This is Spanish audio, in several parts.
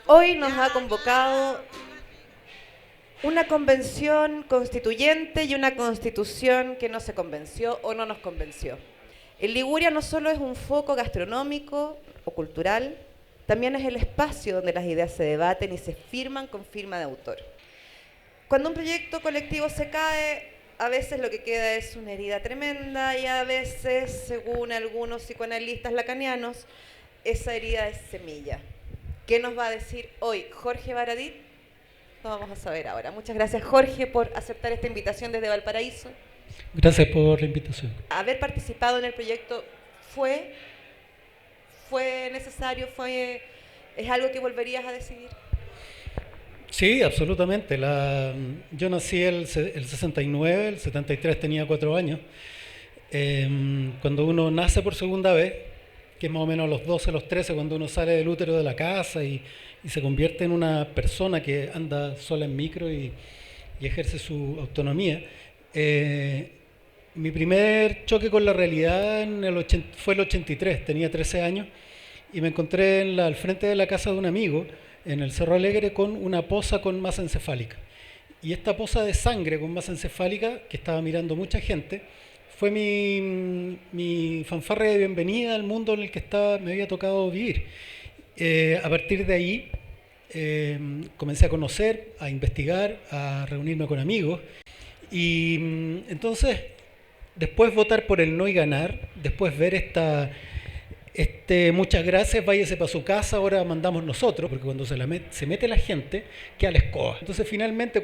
Hoy nos ha convocado una convención constituyente y una constitución que no se convenció o no nos convenció. El Liguria no solo es un foco gastronómico o cultural, también es el espacio donde las ideas se debaten y se firman con firma de autor. Cuando un proyecto colectivo se cae, a veces lo que queda es una herida tremenda y a veces, según algunos psicoanalistas lacanianos, esa herida es semilla. ¿Qué nos va a decir hoy Jorge Baradit? Lo vamos a saber ahora. Muchas gracias, Jorge, por aceptar esta invitación desde Valparaíso. Gracias por la invitación. Haber participado en el proyecto fue necesario, es algo que volverías a decidir. Sí, absolutamente. Yo nací el 69, el 73 tenía 4 años. Cuando uno nace por segunda vez, que es más o menos a los 12, a los 13, cuando uno sale del útero de la casa y se convierte en una persona que anda sola en micro y ejerce su autonomía. Mi primer choque con la realidad fue el 83, tenía 13 años y me encontré al frente de la casa de un amigo en el Cerro Alegre con una poza con masa encefálica. Y esta poza de sangre con masa encefálica, que estaba mirando mucha gente, fue mi fanfarria de bienvenida al mundo en el que me había tocado vivir. A partir de ahí comencé a conocer, a investigar, a reunirme con amigos. Y entonces, después votar por el no y ganar, después ver muchas gracias, váyase para su casa, ahora mandamos nosotros, porque cuando se mete la gente, queda la escoba. Entonces finalmente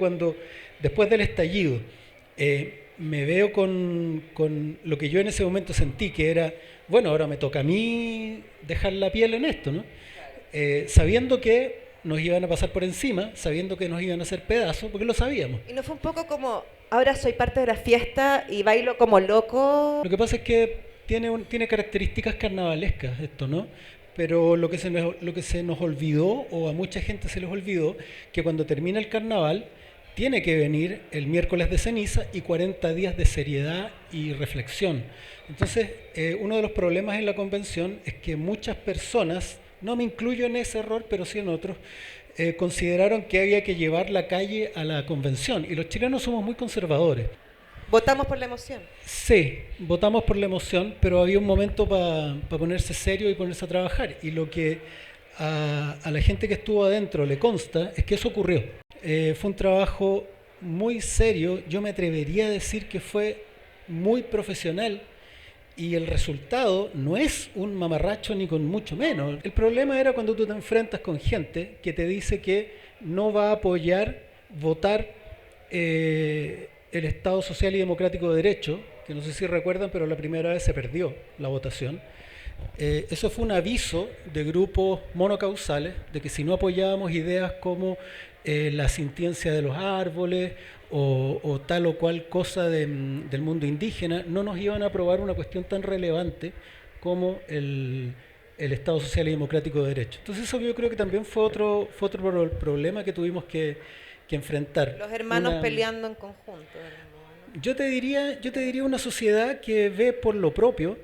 después del estallido, me veo con lo que yo en ese momento sentí, que era, bueno, ahora me toca a mí dejar la piel en esto, ¿no? Sabiendo que nos iban a pasar por encima, sabiendo que nos iban a hacer pedazos, porque lo sabíamos. ¿Y no fue un poco como, ahora soy parte de la fiesta y bailo como loco? Lo que pasa es que tiene características carnavalescas esto, ¿no? Pero lo que se nos olvidó, o a mucha gente se les olvidó, que cuando termina el carnaval tiene que venir el miércoles de ceniza y 40 días de seriedad y reflexión. Entonces, uno de los problemas en la convención es que muchas personas, no me incluyo en ese error, pero sí en otros, consideraron que había que llevar la calle a la convención. Y los chilenos somos muy conservadores. ¿Votamos por la emoción? Sí, votamos por la emoción, pero había un momento para ponerse serio y ponerse a trabajar. Y lo que a la gente que estuvo adentro le consta es que eso ocurrió. Fue un trabajo muy serio, yo me atrevería a decir que fue muy profesional y el resultado no es un mamarracho ni con mucho menos. El problema era cuando tú te enfrentas con gente que te dice que no va a apoyar votar el Estado Social y Democrático de Derecho, que no sé si recuerdan, pero la primera vez se perdió la votación. Eso fue un aviso de grupos monocausales de que si no apoyábamos ideas como la sintiencia de los árboles o tal o cual cosa del mundo indígena, no nos iban a aprobar una cuestión tan relevante como el Estado Social y Democrático de Derecho. Entonces eso yo creo que también fue otro problema que tuvimos que enfrentar. Los hermanos peleando en conjunto. ¿No? Yo te diría una sociedad que ve por lo propio,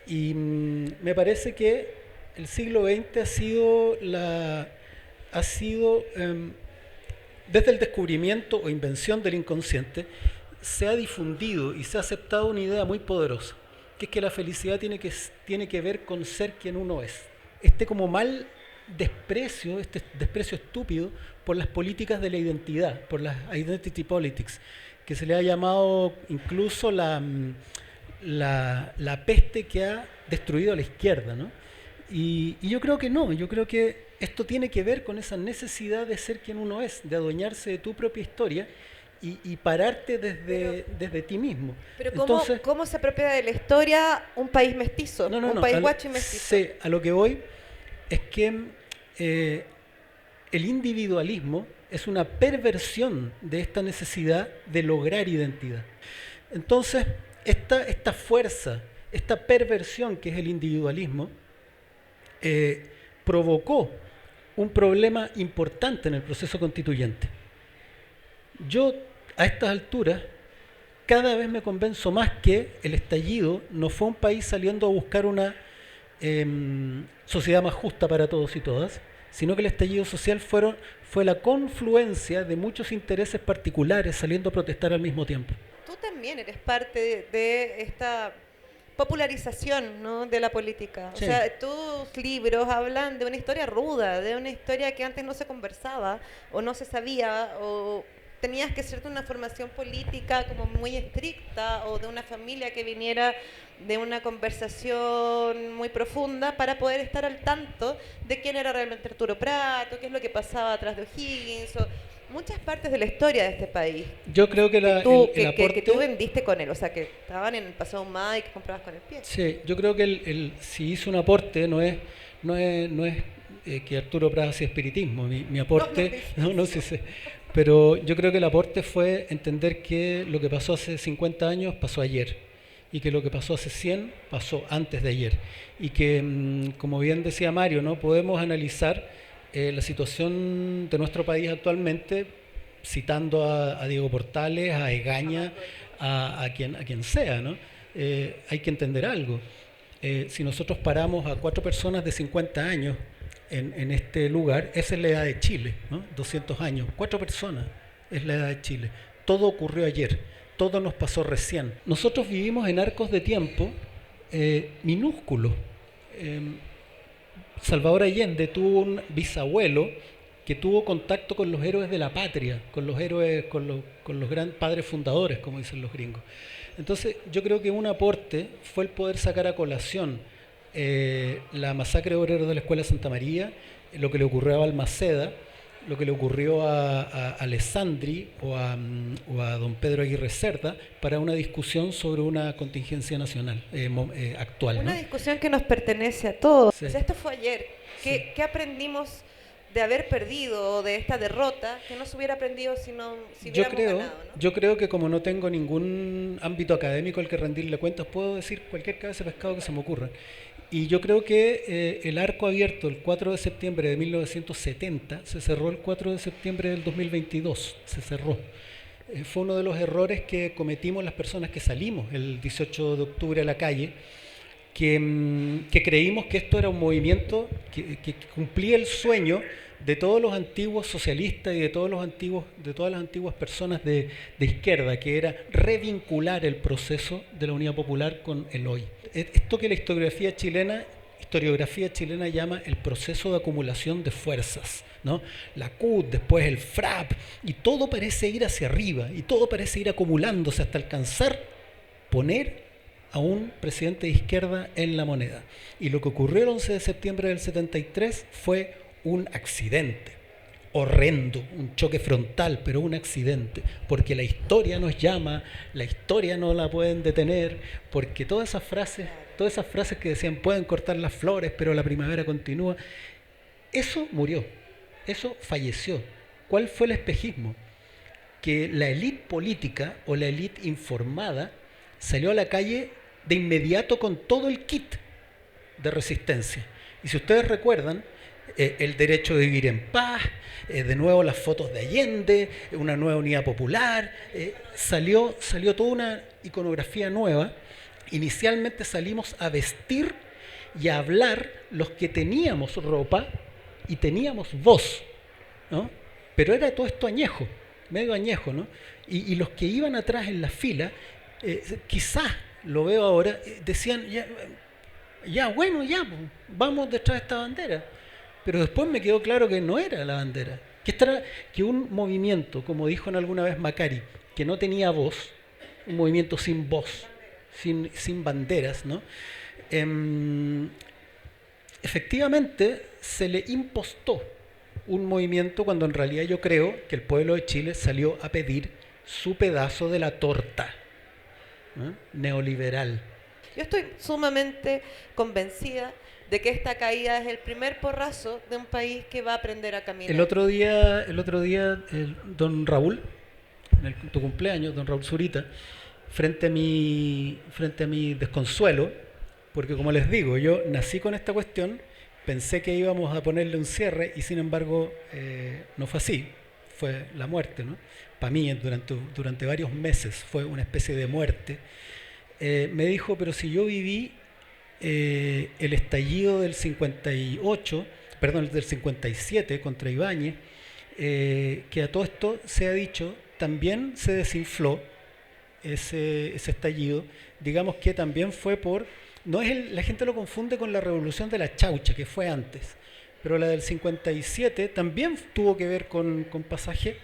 y me parece que el siglo XX ha sido desde el descubrimiento o invención del inconsciente, se ha difundido y se ha aceptado una idea muy poderosa, que es que la felicidad tiene que ver con ser quien uno es. Como mal desprecio, este desprecio estúpido por las políticas de la identidad, por las identity politics, que se le ha llamado incluso la peste que ha destruido a la izquierda, ¿no? Y yo creo que no, yo creo que esto tiene que ver con esa necesidad de ser quien uno es, de adueñarse de tu propia historia y pararte desde ti mismo. Pero ¿cómo se apropia de la historia un país mestizo? Un país guacho y mestizo. Sí, a lo que voy es que el individualismo es una perversión de esta necesidad de lograr identidad. Entonces, esta fuerza, esta perversión que es el individualismo, provocó un problema importante en el proceso constituyente. Yo, a estas alturas, cada vez me convenzo más que el estallido no fue un país saliendo a buscar una sociedad más justa para todos y todas, sino que el estallido social fue la confluencia de muchos intereses particulares saliendo a protestar al mismo tiempo. Tú también eres parte de esta popularización, ¿no?, de la política. Sí. O sea, tus libros hablan de una historia ruda, de una historia que antes no se conversaba o no se sabía, o tenías que hacerte una formación política como muy estricta, o de una familia que viniera de una conversación muy profunda para poder estar al tanto de quién era realmente Arturo Prat, o qué es lo que pasaba atrás de O'Higgins, o muchas partes de la historia de este país Yo creo que que el aporte... que tú vendiste con él, o sea, que estaban en el Paseo Humada y que comprabas con el pie. Sí, yo creo que si hizo un aporte no es que Arturo Prat hacía espiritismo. Mi aporte, no sé, sí. Pero yo creo que el aporte fue entender que lo que pasó hace 50 años pasó ayer, y que lo que pasó hace 100 pasó antes de ayer, y que, como bien decía Mario, ¿no?, podemos analizar la situación de nuestro país actualmente citando a Diego Portales, a Egaña, a quien sea, ¿no? Hay que entender algo. Si nosotros paramos a 4 personas de 50 años en este lugar, esa es la edad de Chile, ¿no? 200 años, 4 personas es la edad de Chile. Todo ocurrió ayer, todo nos pasó recién. Nosotros vivimos en arcos de tiempo minúsculos. Salvador Allende tuvo un bisabuelo que tuvo contacto con los héroes de la patria, con los héroes, con los grandes padres fundadores, como dicen los gringos. Entonces, yo creo que un aporte fue el poder sacar a colación la masacre de obreros de la Escuela Santa María, lo que le ocurrió a Balmaceda, lo que le ocurrió a Alessandri o a don Pedro Aguirre Cerda, para una discusión sobre una contingencia nacional actual, Una ¿no? discusión que nos pertenece a todos. Sí. O sea, esto fue ayer. ¿Qué aprendimos de haber perdido, o de esta derrota, que no se hubiera aprendido si hubiéramos ganado, ¿no? Yo creo que, como no tengo ningún ámbito académico al que rendirle cuentas, puedo decir cualquier cabeza de pescado que se me ocurra. Y yo creo que el arco abierto el 4 de septiembre de 1970 se cerró el 4 de septiembre del 2022, se cerró. Fue uno de los errores que cometimos las personas que salimos el 18 de octubre a la calle, que creímos que esto era un movimiento que cumplía el sueño de todos los antiguos socialistas y de todas las antiguas personas de izquierda, que era revincular el proceso de la Unidad Popular con el hoy. Esto que la historiografía chilena llama el proceso de acumulación de fuerzas, ¿no? La CUT, después el FRAP, y todo parece ir hacia arriba, y todo parece ir acumulándose hasta alcanzar poner a un presidente de izquierda en la moneda. Y lo que ocurrió el 11 de septiembre del 73 fue un accidente horrendo, un choque frontal, pero un accidente, porque la historia nos llama, la historia no la pueden detener, porque todas esas frases que decían pueden cortar las flores, pero la primavera continúa, eso murió, eso falleció. ¿Cuál fue el espejismo? Que la élite política o la élite informada salió a la calle de inmediato con todo el kit de resistencia. Y si ustedes recuerdan, el derecho de vivir en paz, de nuevo las fotos de Allende, una nueva unidad popular, salió toda una iconografía nueva. Inicialmente salimos a vestir y a hablar los que teníamos ropa y teníamos voz, ¿no? Pero era todo esto añejo, medio añejo, ¿no? Y los que iban atrás en la fila, quizás, lo veo ahora, decían, bueno, vamos detrás de esta bandera. Pero después me quedó claro que no era la bandera, que un movimiento, como dijo en alguna vez Macari, que no tenía voz, un movimiento sin voz, sin banderas, ¿no? Efectivamente se le impostó un movimiento, cuando en realidad yo creo que el pueblo de Chile salió a pedir su pedazo de la torta, ¿no?, neoliberal. Yo estoy sumamente convencida de que esta caída es el primer porrazo de un país que va a aprender a caminar. El otro día don Raúl, en tu cumpleaños, don Raúl Zurita, frente a mi desconsuelo, porque como les digo, yo nací con esta cuestión, pensé que íbamos a ponerle un cierre y sin embargo no fue así, fue la muerte, ¿no? Para mí durante varios meses fue una especie de muerte. Me dijo, pero si yo viví el estallido del 58, perdón, del 57 contra Ibáñez, que a todo esto se ha dicho, también se desinfló ese estallido, digamos que también fue por, no es la gente lo confunde con la revolución de la Chaucha, que fue antes, pero la del 57 también tuvo que ver con pasaje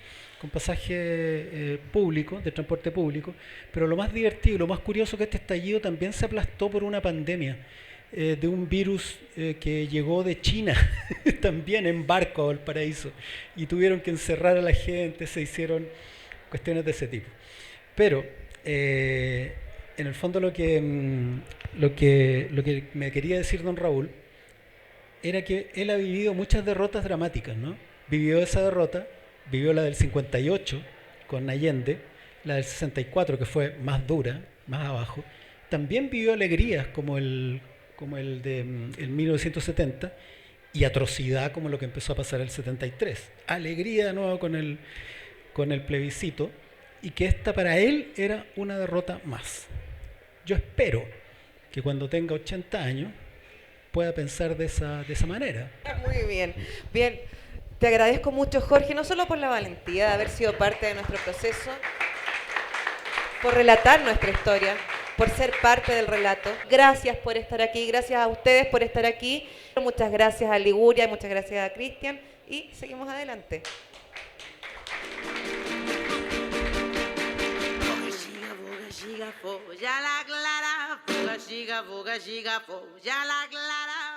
público, de transporte público, pero lo más divertido, lo más curioso es que este estallido también se aplastó por una pandemia de un virus que llegó de China, también en barco a Valparaíso, y tuvieron que encerrar a la gente, se hicieron cuestiones de ese tipo. Pero en el fondo lo que me quería decir don Raúl era que él ha vivido muchas derrotas dramáticas, ¿no? Vivió esa derrota, vivió la del 58 con Allende, la del 64 que fue más dura, más abajo. También vivió alegrías como el de el 1970 y atrocidad como lo que empezó a pasar el 73. Alegría de nuevo con el plebiscito, y que esta para él era una derrota más. Yo espero que cuando tenga 80 años pueda pensar de esa manera. Muy bien. Bien, te agradezco mucho, Jorge, no solo por la valentía de haber sido parte de nuestro proceso, por relatar nuestra historia, por ser parte del relato. Gracias por estar aquí, gracias a ustedes por estar aquí. Muchas gracias a Liguria, muchas gracias a Cristian, y seguimos adelante. Ya la clara, ya la clara.